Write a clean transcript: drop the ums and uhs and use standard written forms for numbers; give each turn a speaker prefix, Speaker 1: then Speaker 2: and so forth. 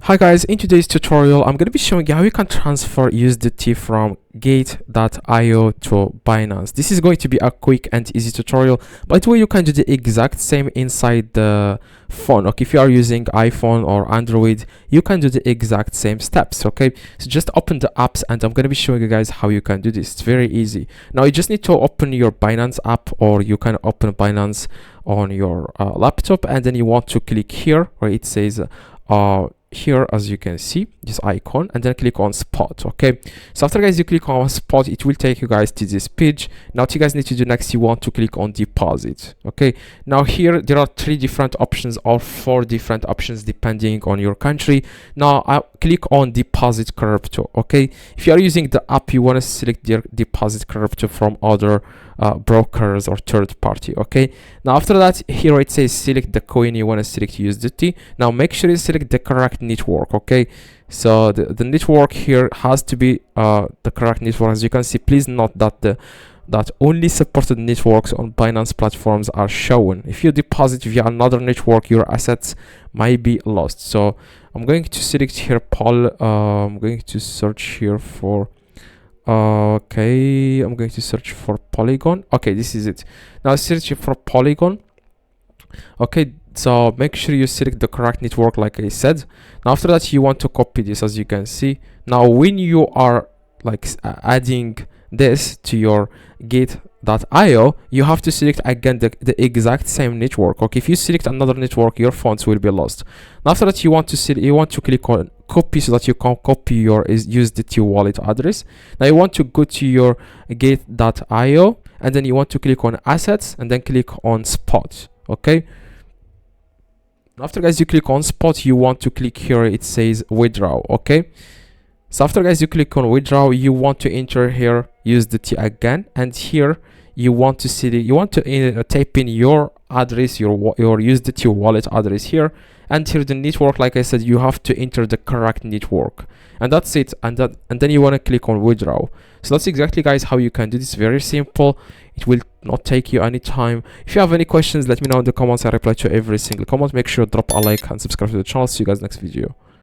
Speaker 1: Hi guys, in today's tutorial I'm going to be showing you how you can transfer USDT from Gate.io to Binance. This is going to be a quick and easy tutorial. By the way, you can do the exact same inside the phone. Okay, if you are using iPhone or Android, you can do the exact same steps. Okay, so just open the apps and I'm going to be showing you guys how you can do this. It's very easy. Now you just need to open your Binance app, or you can open Binance on your laptop, and then you want to click here where it says here, as you can see, this icon, and then click on spot. Okay, so after guys you click on spot, it will take you guys to this page. Now what you guys need to do next, you want to click on deposit. Okay, now here there are 3 different options or 4 different options depending on your country. Now I click on deposit crypto. Okay, if you are using the app, you want to select your deposit crypto from other brokers or third party. Okay, now after that, here it says select the coin you want to select USDT. Now make sure you select the correct network. Okay, so the network here has to be the correct network. As you can see, please note that that only supported networks on Binance platforms are shown. If you deposit via another network, your assets might be lost. So I'm going to select here I'm going to search here for okay, I'm going to search for Polygon. Okay, this is it. Now search for Polygon. Okay, so make sure you select the correct network like I said. Now after that, you want to copy this, as you can see. Now when you are like adding this to your Gate.io, you have to select again the exact same network. Okay, if you select another network, your funds will be lost. Now after that, you want to click on copy so that you can copy your USDT wallet address. Now you want to go to your Gate.io, and then you want to click on assets and then click on spot. Okay, after guys you click on spot, you want to click here, it says withdraw. Okay, so after guys you click on withdraw, you want to enter here USDT again, and here you want to type in your address, your USDT wallet address here, and here the network, like I said, you have to enter the correct network, and that's it. And then you want to click on withdraw. So that's exactly guys how you can do this. Very simple. It will not take you any time. If you have any questions, let me know in the comments. I reply to every single comment. Make sure to drop a like and subscribe to the channel. See you guys next video.